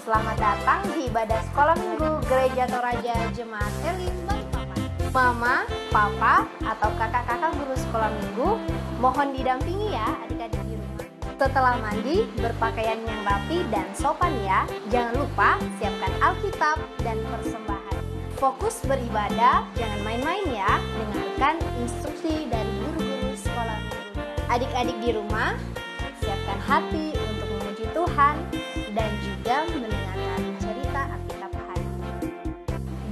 Selamat datang di ibadah sekolah minggu Gereja Toraja Jemaat Elim Balikpapan. Mama, papa, atau kakak-kakak guru sekolah minggu, mohon didampingi ya adik-adik di rumah. Setelah mandi, berpakaian yang rapi dan sopan ya. Jangan lupa siapkan Alkitab dan persembahan. Fokus beribadah, jangan main-main ya. Dengarkan instruksi dari guru-guru sekolah minggu. Adik-adik di rumah, siapkan hati untuk memuji Tuhan dan juga mendengarkan cerita Alkitab hari ini.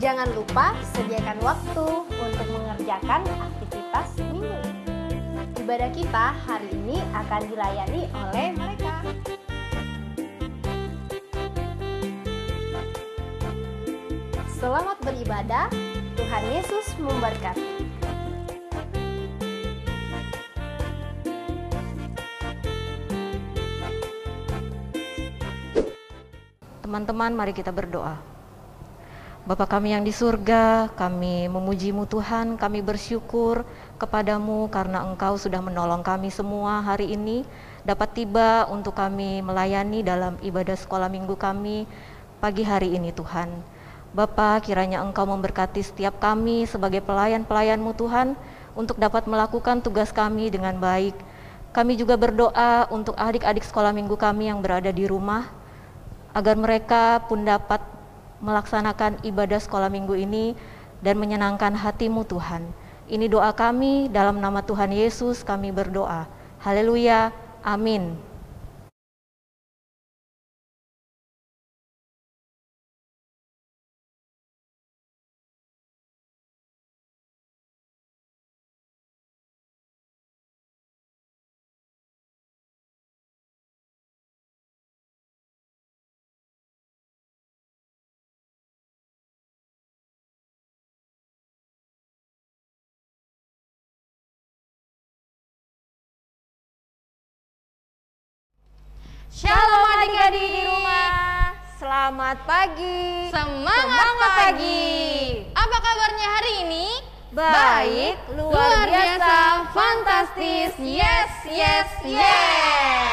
Jangan lupa sediakan waktu untuk mengerjakan aktivitas minggu ini. Ibadah kita hari ini akan dilayani oleh mereka. Selamat beribadah, Tuhan Yesus memberkati. Teman-teman, mari kita berdoa. Bapa kami yang di surga, kami memuji-Mu Tuhan, kami bersyukur kepadamu karena Engkau sudah menolong kami semua hari ini dapat tiba untuk kami melayani dalam ibadah sekolah minggu kami pagi hari ini Tuhan. Bapa, kiranya Engkau memberkati setiap kami sebagai pelayan-pelayan-Mu Tuhan untuk dapat melakukan tugas kami dengan baik. Kami juga berdoa untuk adik-adik sekolah minggu kami yang berada di rumah, agar mereka pun dapat melaksanakan ibadah sekolah minggu ini dan menyenangkan hati-Mu Tuhan. Ini doa kami, dalam nama Tuhan Yesus kami berdoa. Haleluya, amin. Shalom adik-adik di rumah, selamat pagi. Semangat pagi. Apa kabarnya hari ini? Baik, luar biasa, fantastis, yes, yes, yes.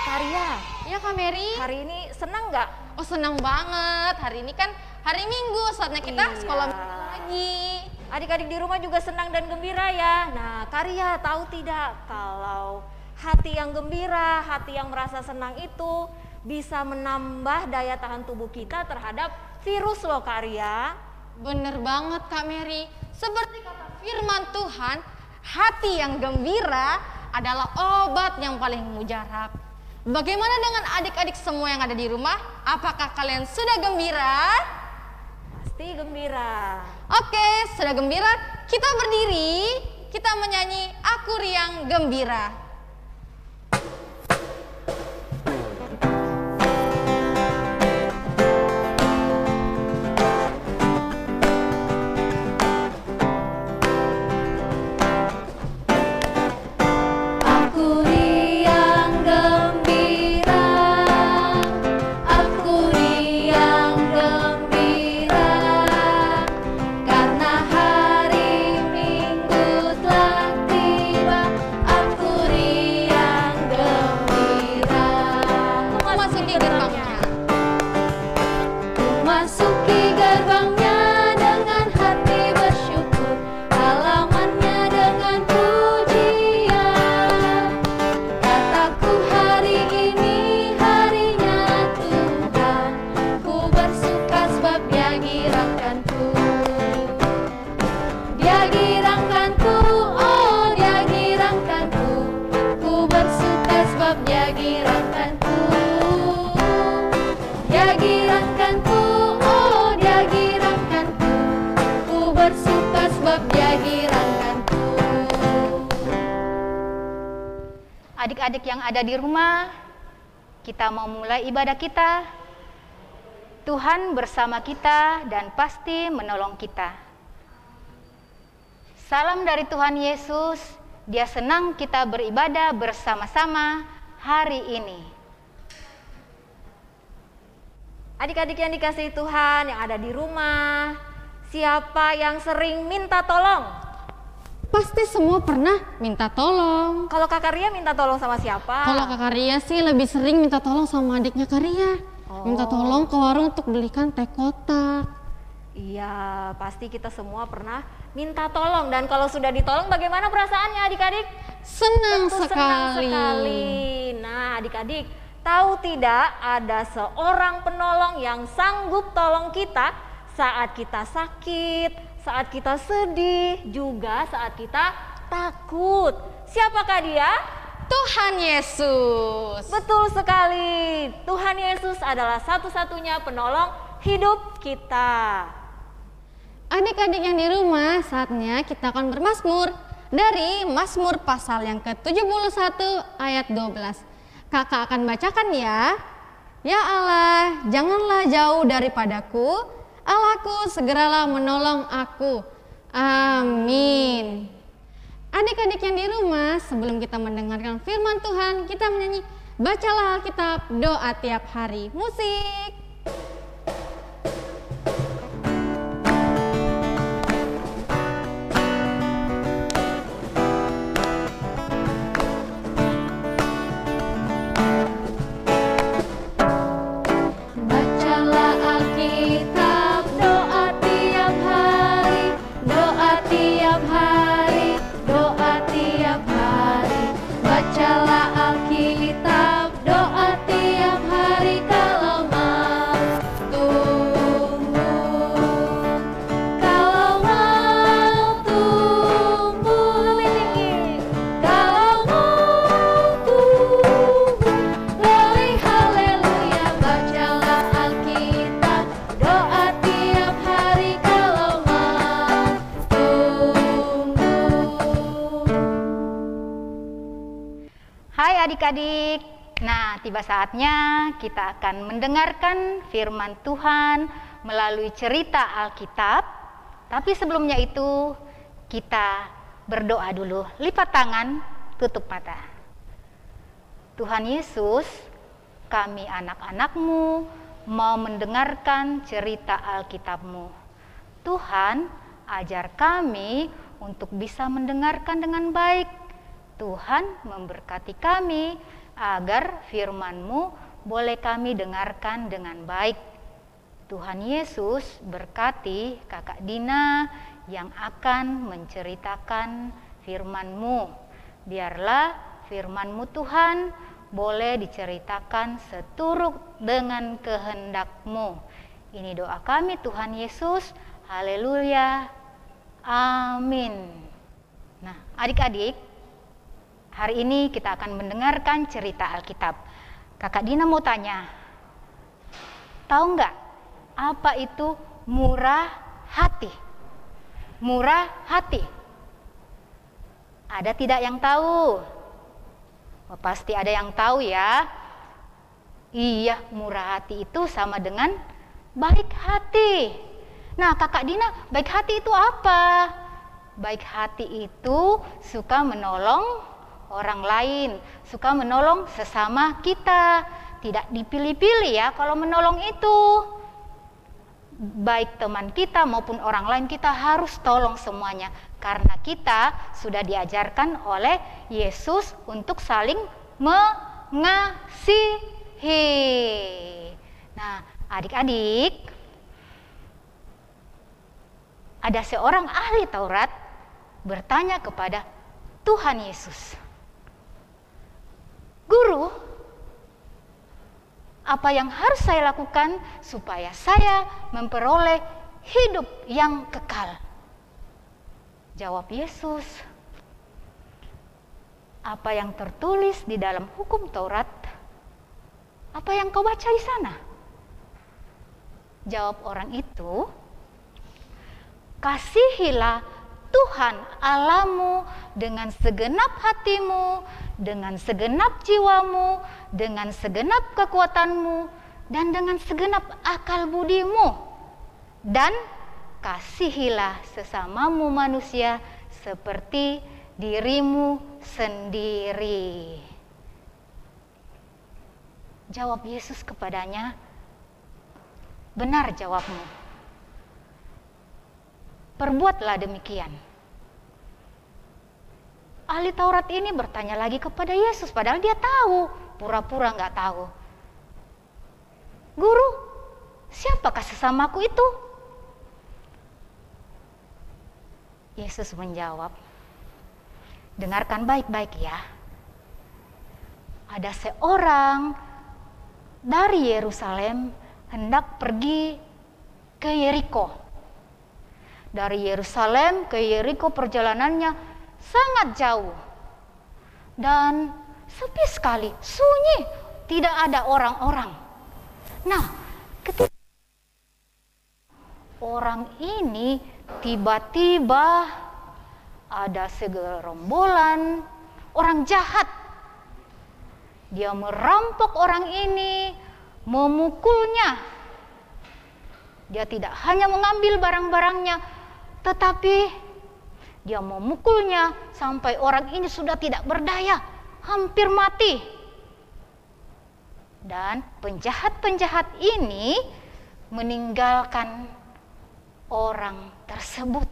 Karya, Ya Kak Mary. hari ini senang nggak? Oh senang banget. Hari ini kan hari Minggu, saatnya kita Iya. sekolah minggu lagi. Adik-adik di rumah juga senang dan gembira ya. Nah, Karya tahu tidak kalau hati yang gembira, hati yang merasa senang itu bisa menambah daya tahan tubuh kita terhadap virus loh Karya. Bener banget Kak Mary. Seperti kata firman Tuhan, hati yang gembira adalah obat yang paling mujarab. Bagaimana dengan adik-adik semua yang ada di rumah? Apakah kalian sudah gembira? Pasti gembira. Oke, sudah gembira, kita berdiri, kita menyanyi Aku Riang Gembira. Aku riang gembira, aku riang gembira, karena hari Minggu telah tiba. Aku riang gembira. Memasuki gerbangnya. Masuki gerbangnya dengan hati bersyukur, halamannya dengan pujian. Kataku hari ini harinya Tuhan, ku bersuka sebab Dia girangkanku. Dia girangkanku, oh Dia girangkanku, ku bersuka sebab Dia girangkanku. Dia girangkanku, oh Dia girangkanku, ku bersuka sebab Dia girangkanku. Adik-adik yang ada di rumah, kita mau mulai ibadah kita. Tuhan bersama kita dan pasti menolong kita. Salam dari Tuhan Yesus, Dia senang kita beribadah bersama-sama hari ini. Adik-adik yang dikasihi Tuhan yang ada di rumah, siapa yang sering minta tolong? Pasti semua pernah minta tolong. Kalau Kak Ria minta tolong sama siapa? Kalau Kak Ria sih lebih sering minta tolong sama adiknya Kak Ria. Minta tolong ke warung untuk belikan teh kotak. Iya, pasti kita semua pernah minta tolong. Dan kalau sudah ditolong, bagaimana perasaannya adik-adik? Senang Tentu sekali. senang sekali. Nah, adik-adik, tahu tidak ada seorang penolong yang sanggup tolong kita saat kita sakit, saat kita sedih, juga saat kita takut. Siapakah dia? Tuhan Yesus. Betul sekali. Tuhan Yesus adalah satu-satunya penolong hidup kita. Adik-adik yang di rumah, saatnya kita akan bermazmur dari Mazmur pasal yang ke-71 ayat 12. Kakak akan bacakan ya. Ya Allah, janganlah jauh daripadaku, Allahku segeralah menolong aku. Amin. Adik-adik yang di rumah, sebelum kita mendengarkan firman Tuhan, kita menyanyi Bacalah Alkitab, doa tiap hari. Musik. Adik-adik, nah tiba saatnya kita akan mendengarkan firman Tuhan melalui cerita Alkitab. Tapi sebelumnya itu kita berdoa dulu. Lipat tangan, tutup mata. Tuhan Yesus, kami anak-anak-Mu mau mendengarkan cerita Alkitab-Mu. Tuhan, ajar kami untuk bisa mendengarkan dengan baik. Tuhan memberkati kami agar firman-Mu boleh kami dengarkan dengan baik. Tuhan Yesus berkati Kakak Dina yang akan menceritakan firman-Mu. Biarlah firman-Mu Tuhan boleh diceritakan seturut dengan kehendak-Mu. Ini doa kami Tuhan Yesus. Haleluya. Amin. Nah, adik-adik, hari ini kita akan mendengarkan cerita Alkitab. Kakak Dina mau tanya, tahu nggak apa itu murah hati? Murah hati. Ada tidak yang tahu? Oh, pasti ada yang tahu ya. Iya, murah hati itu sama dengan baik hati. Nah, Kakak Dina, baik hati itu apa? Baik hati itu suka menolong orang lain, suka menolong sesama kita. Tidak dipilih-pilih ya kalau menolong itu. Baik teman kita maupun orang lain kita harus tolong semuanya. Karena kita sudah diajarkan oleh Yesus untuk saling mengasihi. Nah, adik-adik, ada seorang ahli Taurat bertanya kepada Tuhan Yesus, Guru, apa yang harus saya lakukan supaya saya memperoleh hidup yang kekal? Jawab Yesus, apa yang tertulis di dalam hukum Taurat? Apa yang kau baca di sana? Jawab orang itu, kasihilah Tuhan Allahmu dengan segenap hatimu, dengan segenap jiwamu, dengan segenap kekuatanmu, dan dengan segenap akal budimu. Dan kasihilah sesamamu manusia seperti dirimu sendiri. Jawab Yesus kepadanya, benar jawabmu. Perbuatlah demikian. Ahli Taurat ini bertanya lagi kepada Yesus, padahal dia tahu, pura-pura nggak tahu. "Guru, siapakah sesamaku itu?" Yesus menjawab, "Dengarkan baik-baik ya. Ada seorang dari Yerusalem hendak pergi ke Yeriko. Dari Yerusalem ke Yeriko perjalanannya sangat jauh dan sepi sekali, sunyi, tidak ada orang-orang. Nah, ketika orang ini tiba-tiba ada segerombolan orang jahat. Dia merampok orang ini, memukulnya. Dia tidak hanya mengambil barang-barangnya, tetapi dia memukulnya sampai orang ini sudah tidak berdaya, hampir mati. Dan penjahat-penjahat ini meninggalkan orang tersebut.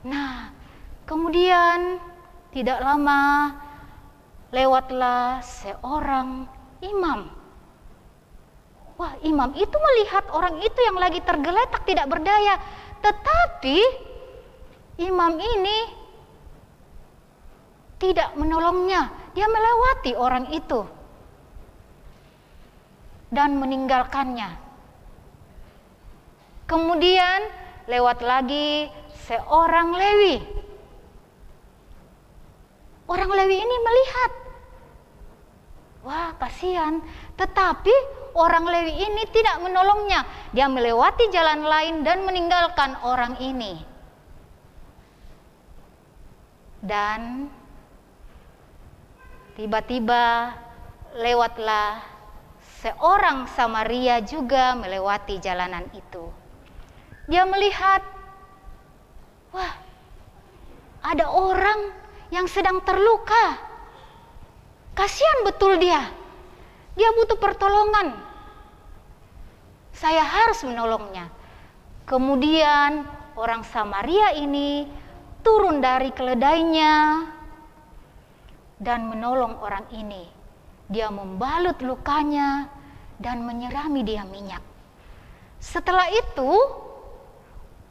Nah, kemudian tidak lama lewatlah seorang imam. Wah, imam itu melihat orang itu yang lagi tergeletak tidak berdaya, tetapi imam ini tidak menolongnya. Dia melewati orang itu dan meninggalkannya. Kemudian lewat lagi seorang Lewi. Orang Lewi ini melihat, wah kasihan, tetapi orang Lewi ini tidak menolongnya. Dia melewati jalan lain dan meninggalkan orang ini. Dan tiba-tiba lewatlah seorang Samaria juga melewati jalanan itu. Dia melihat, wah, ada orang yang sedang terluka. Kasihan betul dia. Dia butuh pertolongan. Saya harus menolongnya. Kemudian orang Samaria ini turun dari keledainya dan menolong orang ini. Dia membalut lukanya dan menyirami dia minyak. Setelah itu,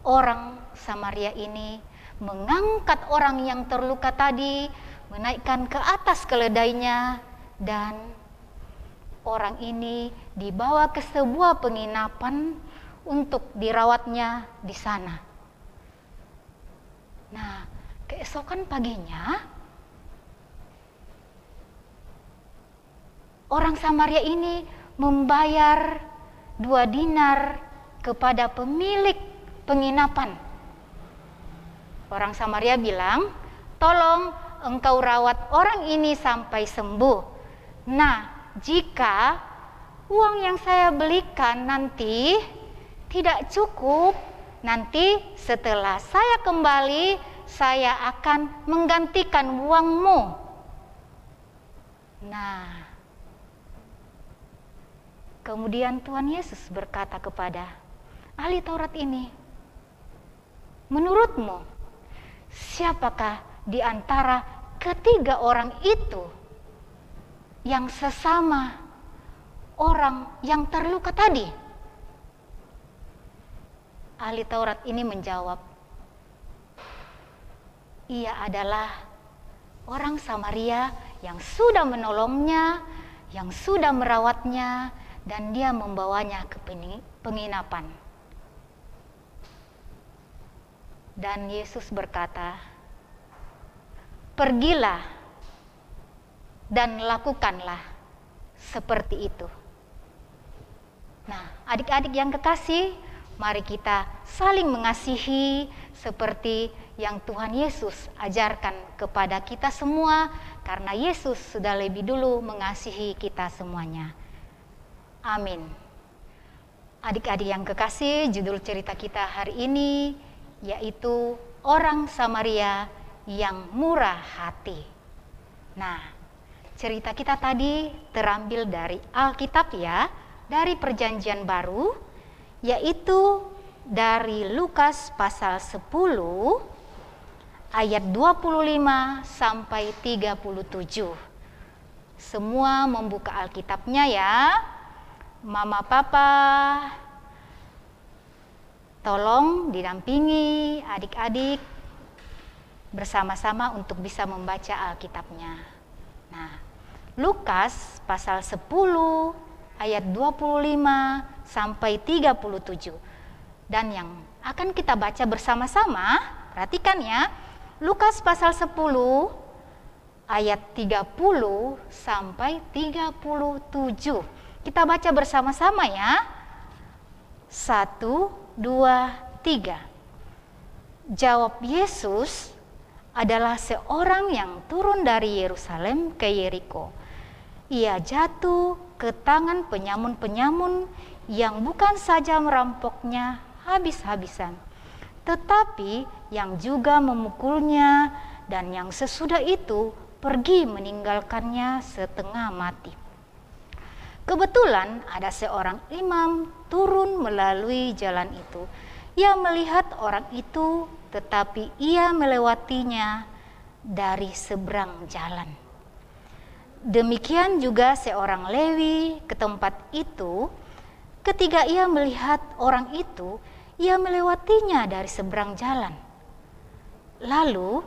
orang Samaria ini mengangkat orang yang terluka tadi, menaikkan ke atas keledainya, dan orang ini dibawa ke sebuah penginapan untuk dirawatnya di sana. Nah, keesokan paginya, orang Samaria ini membayar 2 dinar kepada pemilik penginapan. Orang Samaria bilang, "Tolong engkau rawat orang ini sampai sembuh. Nah, jika uang yang saya belikan nanti tidak cukup, nanti setelah saya kembali, saya akan menggantikan uangmu." Nah, kemudian Tuhan Yesus berkata kepada ahli Taurat ini, "Menurutmu, siapakah di antara ketiga orang itu yang sesama orang yang terluka tadi?" Ahli Taurat ini menjawab, "Ia adalah orang Samaria yang sudah menolongnya, yang sudah merawatnya, dan dia membawanya ke penginapan." Dan Yesus berkata, "Pergilah dan lakukanlah seperti itu." Nah, adik-adik yang kekasih, mari kita saling mengasihi seperti yang Tuhan Yesus ajarkan kepada kita semua, karena Yesus sudah lebih dulu mengasihi kita semuanya. Amin. Adik-adik yang kekasih, judul cerita kita hari ini yaitu orang Samaria yang murah hati. Nah, cerita kita tadi terambil dari Alkitab ya, dari Perjanjian Baru, yaitu dari Lukas pasal 10 ayat 25 sampai 37. Semua membuka Alkitabnya ya. Mama Papa tolong didampingi adik-adik bersama-sama untuk bisa membaca Alkitabnya. Nah, Lukas pasal 10 ayat 25 sampai 37. Dan yang akan kita baca bersama-sama, perhatikan ya, Lukas pasal 10 ayat 30 sampai 37. Kita baca bersama-sama ya. 1, 2, 3. Jawab Yesus adalah seorang yang turun dari Yerusalem ke Yeriko. Ia jatuh ke tangan penyamun-penyamun yang bukan saja merampoknya habis-habisan, tetapi yang juga memukulnya, dan yang sesudah itu pergi meninggalkannya setengah mati. Kebetulan ada seorang imam turun melalui jalan itu. Ia melihat orang itu, tetapi ia melewatinya dari seberang jalan. Demikian juga seorang Lewi ke tempat itu. Ketika ia melihat orang itu, ia melewatinya dari seberang jalan. Lalu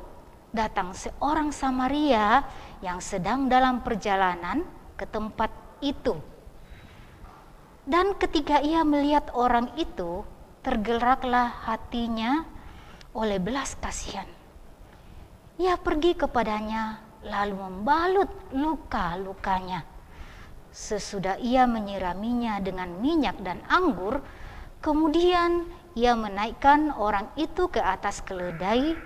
datang seorang Samaria yang sedang dalam perjalanan ke tempat itu. Dan ketika ia melihat orang itu, tergeraklah hatinya oleh belas kasihan. Ia pergi kepadanya lalu membalut luka-lukanya. Sesudah ia menyiraminya dengan minyak dan anggur, kemudian ia menaikkan orang itu ke atas keledai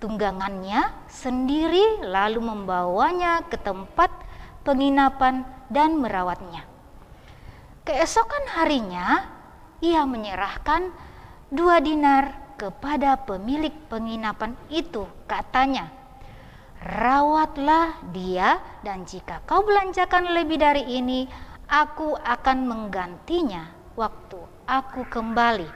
tunggangannya sendiri, lalu membawanya ke tempat penginapan dan merawatnya. Keesokan harinya ia menyerahkan 2 dinar kepada pemilik penginapan itu. Katanya, "Rawatlah dia, dan jika kau belanjakan lebih dari ini, aku akan menggantinya waktu aku kembali."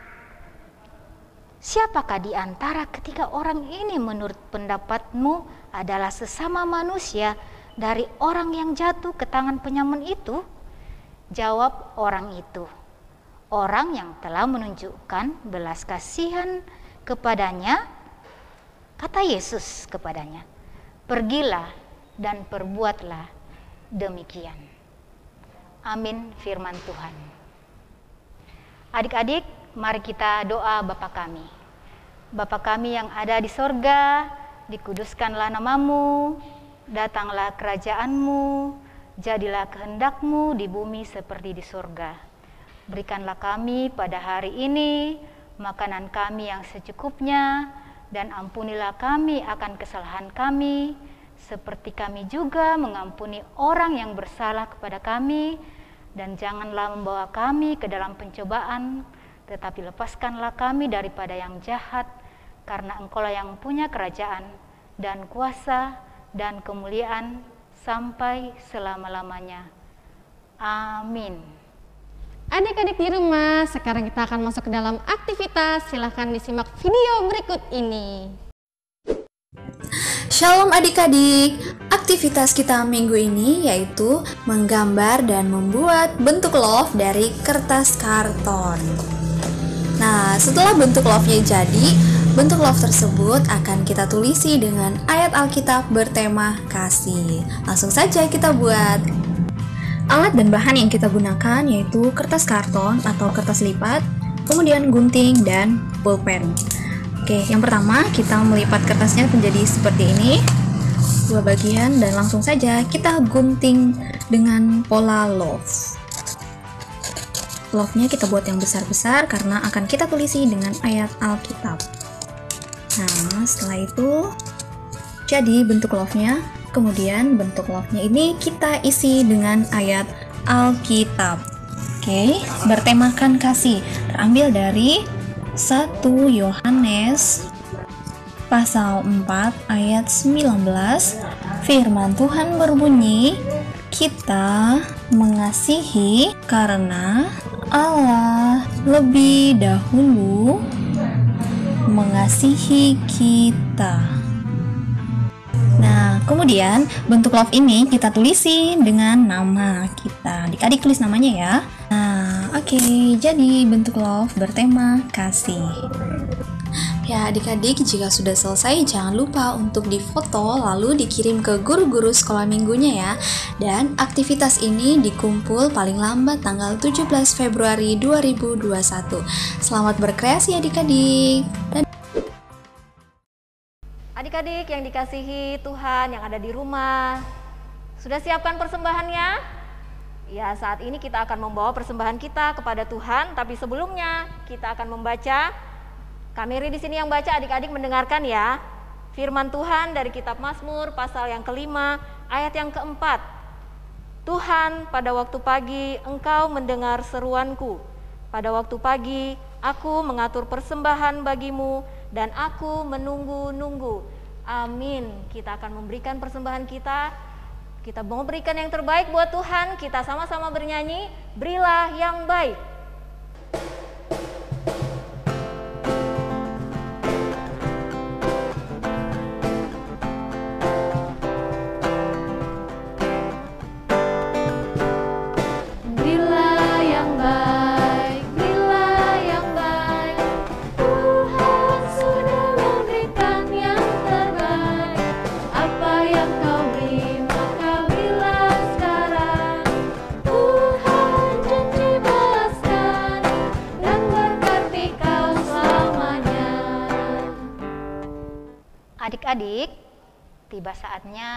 Siapakah di antara ketiga orang ini menurut pendapatmu adalah sesama manusia dari orang yang jatuh ke tangan penyamun itu? Jawab orang itu, "Orang yang telah menunjukkan belas kasihan kepadanya." Kata Yesus kepadanya, "Pergilah dan perbuatlah demikian." Amin firman Tuhan. Adik-adik, mari kita doa Bapa kami. Bapa kami yang ada di sorga, dikuduskanlah namamu, datanglah kerajaanmu, jadilah kehendakmu di bumi seperti di sorga. Berikanlah kami pada hari ini makanan kami yang secukupnya, dan ampunilah kami akan kesalahan kami, seperti kami juga mengampuni orang yang bersalah kepada kami. Dan janganlah membawa kami ke dalam pencobaan, tetapi lepaskanlah kami daripada yang jahat, karena Engkaulah yang punya kerajaan dan kuasa dan kemuliaan sampai selama-lamanya. Amin. Adik-adik di rumah, sekarang kita akan masuk ke dalam aktivitas. Silahkan disimak video berikut ini. Shalom adik-adik, aktivitas kita minggu ini yaitu menggambar dan membuat bentuk love dari kertas karton. Nah, setelah bentuk love-nya jadi, bentuk love tersebut akan kita tulisi dengan ayat Alkitab bertema kasih. Langsung saja kita buat. Alat dan bahan yang kita gunakan yaitu kertas karton atau kertas lipat, kemudian gunting dan pulpen. Oke, yang pertama kita melipat kertasnya menjadi seperti ini, 2 bagian, dan langsung saja kita gunting dengan pola love. Love-nya kita buat yang besar-besar karena akan kita tulisi dengan ayat Alkitab. Nah, setelah itu jadi bentuk love-nya. Kemudian bentuk love-nya ini kita isi dengan ayat Alkitab. Oke, bertemakan kasih. Terambil dari 1 Yohanes pasal 4 ayat 19. Firman Tuhan berbunyi, "Kita mengasihi karena Allah lebih dahulu mengasihi kita." Nah, kemudian bentuk love ini kita tulisi dengan nama kita. Adik-adik tulis namanya ya. Nah, Oke, jadi bentuk love bertema kasih. Ya, adik-adik, jika sudah selesai, jangan lupa untuk difoto lalu dikirim ke guru-guru sekolah minggunya ya. Dan aktivitas ini dikumpul paling lambat tanggal 17 Februari 2021. Selamat berkreasi adik-adik. Adik-adik yang dikasihi Tuhan yang ada di rumah, sudah siapkan persembahannya? Ya, saat ini kita akan membawa persembahan kita kepada Tuhan, tapi sebelumnya kita akan membaca. Kamiri di sini yang baca, adik-adik mendengarkan ya. Firman Tuhan dari kitab Mazmur pasal yang kelima, ayat yang keempat. Tuhan, pada waktu pagi Engkau mendengar seruanku. Pada waktu pagi aku mengatur persembahan bagimu dan aku menunggu-nunggu. Amin. Kita akan memberikan persembahan kita. Kita mau berikan yang terbaik buat Tuhan. Kita sama-sama bernyanyi, berilah yang baik. Adik-adik, tiba saatnya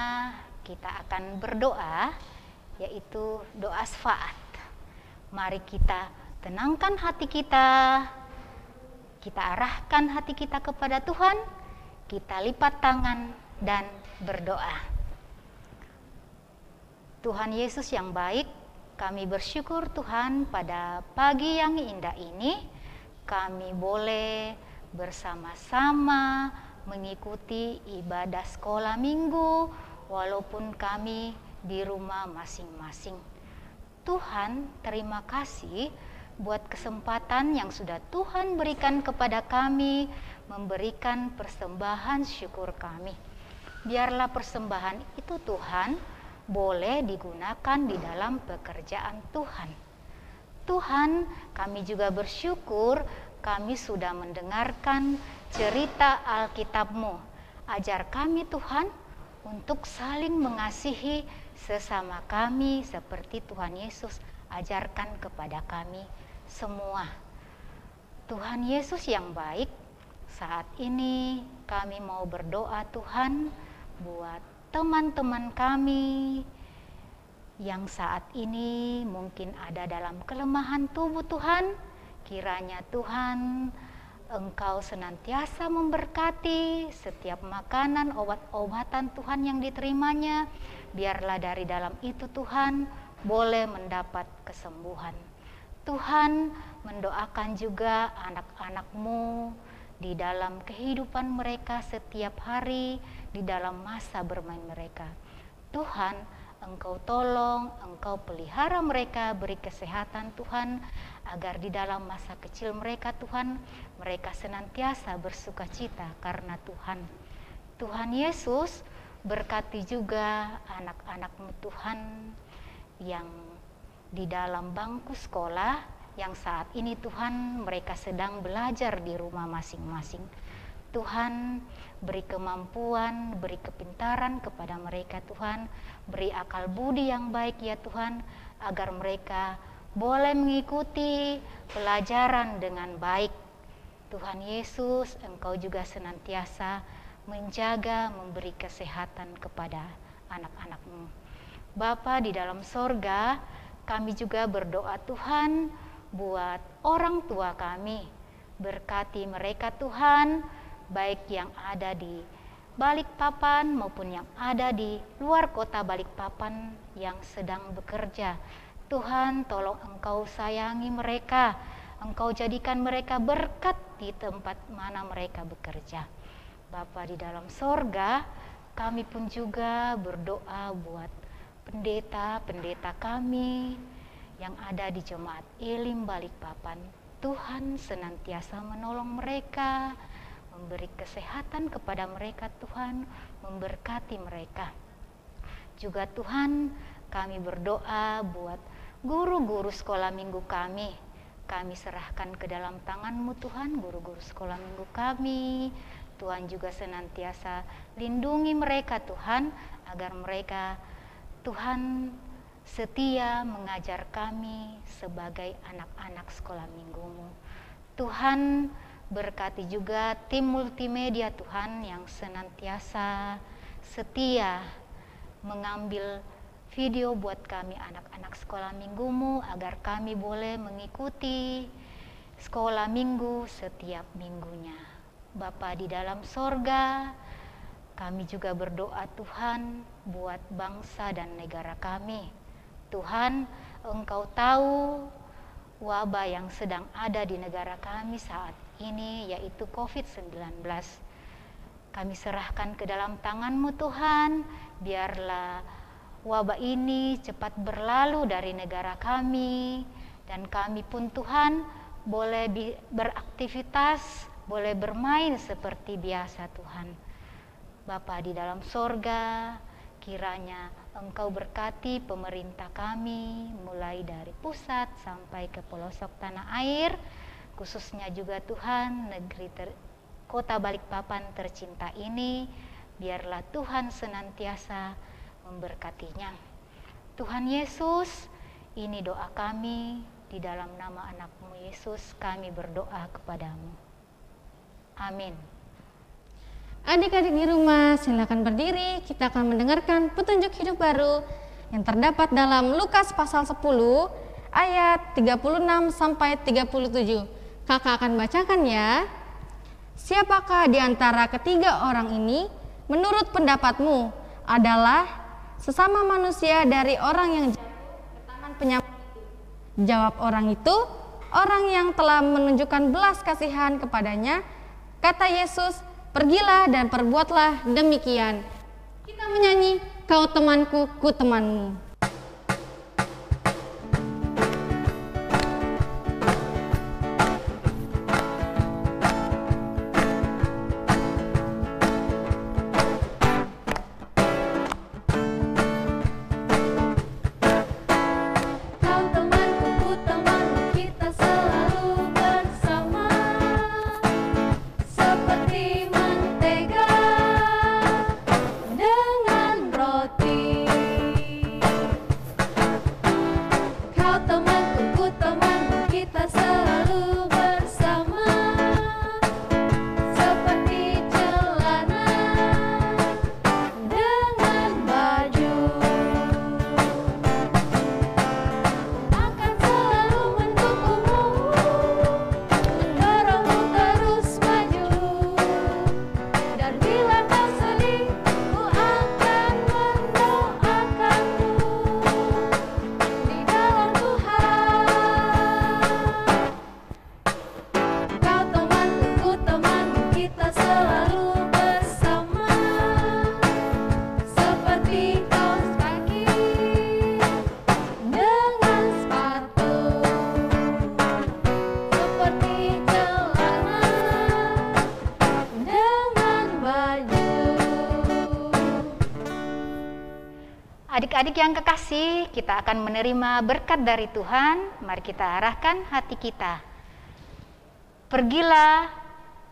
kita akan berdoa, yaitu doa syafaat. Mari kita tenangkan hati kita arahkan hati kita kepada Tuhan, kita lipat tangan dan berdoa. Tuhan Yesus yang baik, kami bersyukur Tuhan pada pagi yang indah ini, kami boleh bersama-sama mengikuti ibadah sekolah minggu walaupun kami di rumah masing-masing. Tuhan, terima kasih buat kesempatan yang sudah Tuhan berikan kepada kami memberikan persembahan syukur kami. Biarlah persembahan itu Tuhan boleh digunakan di dalam pekerjaan Tuhan. Tuhan, kami juga bersyukur kami sudah mendengarkan cerita Alkitab-Mu. Ajar kami Tuhan untuk saling mengasihi sesama kami seperti Tuhan Yesus ajarkan kepada kami semua. Tuhan Yesus yang baik, saat ini kami mau berdoa Tuhan buat teman-teman kami yang saat ini mungkin ada dalam kelemahan tubuh Tuhan. Kiranya Tuhan Engkau senantiasa memberkati setiap makanan, obat-obatan Tuhan yang diterimanya. Biarlah dari dalam itu Tuhan boleh mendapat kesembuhan. Tuhan mendoakan juga anak-anak-Mu di dalam kehidupan mereka setiap hari, di dalam masa bermain mereka. Tuhan, Engkau tolong, Engkau pelihara mereka, beri kesehatan Tuhan, agar di dalam masa kecil mereka Tuhan, mereka senantiasa bersuka cita karena Tuhan. Tuhan Yesus, berkati juga anak-anak-Mu Tuhan yang di dalam bangku sekolah, yang saat ini Tuhan mereka sedang belajar di rumah masing-masing. Tuhan, beri kemampuan, beri kepintaran kepada mereka Tuhan, beri akal budi yang baik ya Tuhan, agar mereka boleh mengikuti pelajaran dengan baik. Tuhan Yesus, Engkau juga senantiasa menjaga, memberi kesehatan kepada anak-anak-Mu. Bapa di dalam sorga, kami juga berdoa Tuhan buat orang tua kami. Berkati mereka Tuhan, baik yang ada di Balikpapan maupun yang ada di luar kota Balikpapan yang sedang bekerja. Tuhan, tolong Engkau sayangi mereka, Engkau jadikan mereka berkat di tempat mana mereka bekerja. Bapa di dalam sorga, kami pun juga berdoa buat pendeta-pendeta kami yang ada di Jemaat Elim Balikpapan. Tuhan senantiasa menolong mereka, memberi kesehatan kepada mereka Tuhan, memberkati mereka. Juga Tuhan, kami berdoa buat Guru-guru sekolah minggu kami serahkan ke dalam tangan-Mu Tuhan, guru-guru sekolah minggu kami. Tuhan juga senantiasa lindungi mereka Tuhan, agar mereka Tuhan setia mengajar kami sebagai anak-anak sekolah minggu-Mu. Tuhan berkati juga tim multimedia Tuhan yang senantiasa setia mengambil video buat kami anak-anak sekolah minggu-Mu, agar kami boleh mengikuti sekolah minggu setiap minggunya. Bapa di dalam sorga, kami juga berdoa Tuhan buat bangsa dan negara kami. Tuhan, Engkau tahu wabah yang sedang ada di negara kami saat ini, yaitu COVID-19. Kami serahkan ke dalam tangan-Mu Tuhan, biarlah wabah ini cepat berlalu dari negara kami, dan kami pun Tuhan boleh beraktivitas, boleh bermain seperti biasa Tuhan. Bapa di dalam sorga, kiranya Engkau berkati pemerintah kami, mulai dari pusat sampai ke pelosok tanah air, khususnya juga Tuhan negeri kota Balikpapan tercinta ini, biarlah Tuhan senantiasa memberkatinya. Tuhan Yesus, ini doa kami, di dalam nama anak-Mu Yesus kami berdoa kepadamu. Amin. Adik-adik di rumah, silakan berdiri. Kita akan mendengarkan petunjuk hidup baru yang terdapat dalam Lukas pasal 10 ayat 36 sampai 37. Kakak akan bacakan ya. Siapakah di antara ketiga orang ini menurut pendapatmu adalah sesama manusia dari orang yang jatuh ke tangan penyamar itu? Jawab orang itu, orang yang telah menunjukkan belas kasihan kepadanya. Kata Yesus, pergilah dan perbuatlah demikian. Kita menyanyi, kau temanku, ku temanmu. Adik-adik yang kekasih, kita akan menerima berkat dari Tuhan. Mari kita arahkan hati kita. Pergilah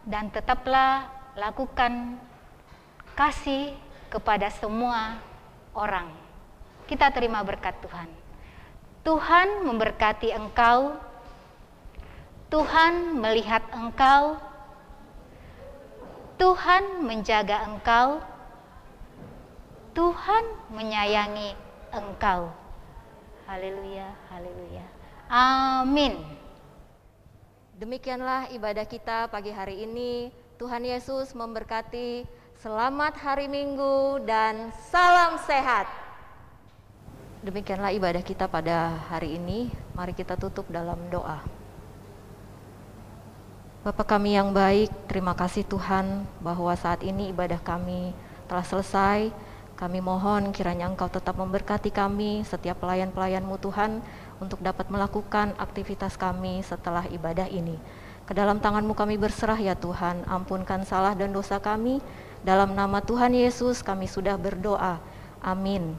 dan tetaplah lakukan kasih kepada semua orang. Kita terima berkat Tuhan. Tuhan memberkati engkau. Tuhan melihat engkau. Tuhan menjaga engkau. Tuhan menyayangi engkau. Haleluya, haleluya. Amin. Demikianlah ibadah kita pagi hari ini. Tuhan Yesus memberkati. Selamat hari Minggu dan salam sehat. Demikianlah ibadah kita pada hari ini. Mari kita tutup dalam doa. Bapa kami yang baik, terima kasih Tuhan bahwa saat ini ibadah kami telah selesai. Kami mohon kiranya Engkau tetap memberkati kami, setiap pelayan-pelayan-Mu Tuhan, untuk dapat melakukan aktivitas kami setelah ibadah ini. Ke dalam tangan-Mu kami berserah ya Tuhan, ampunkan salah dan dosa kami. Dalam nama Tuhan Yesus kami sudah berdoa. Amin.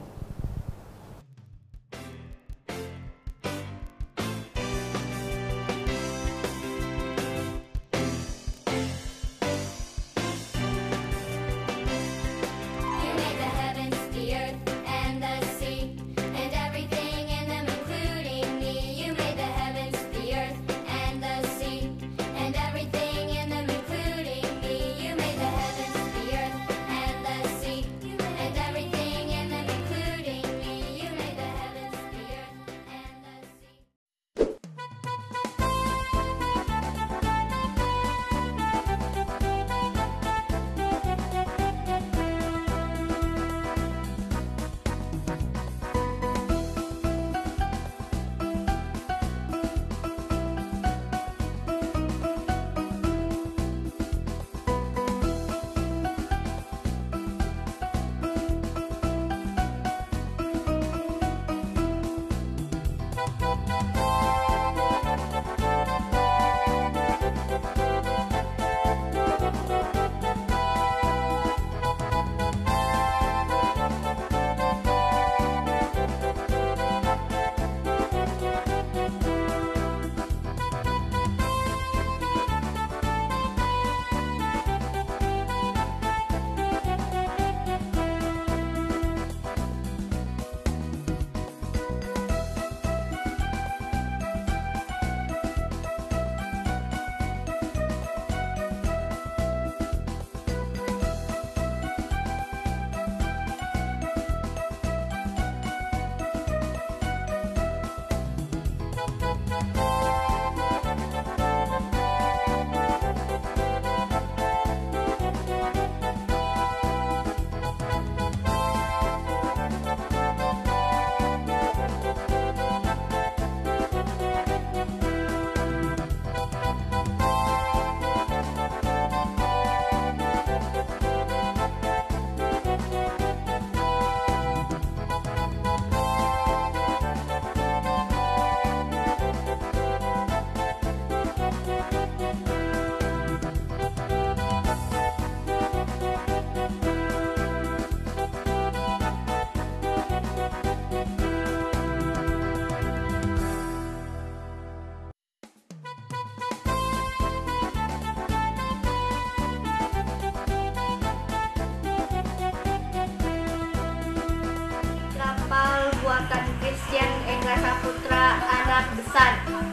Angga Saputra, anak Besan.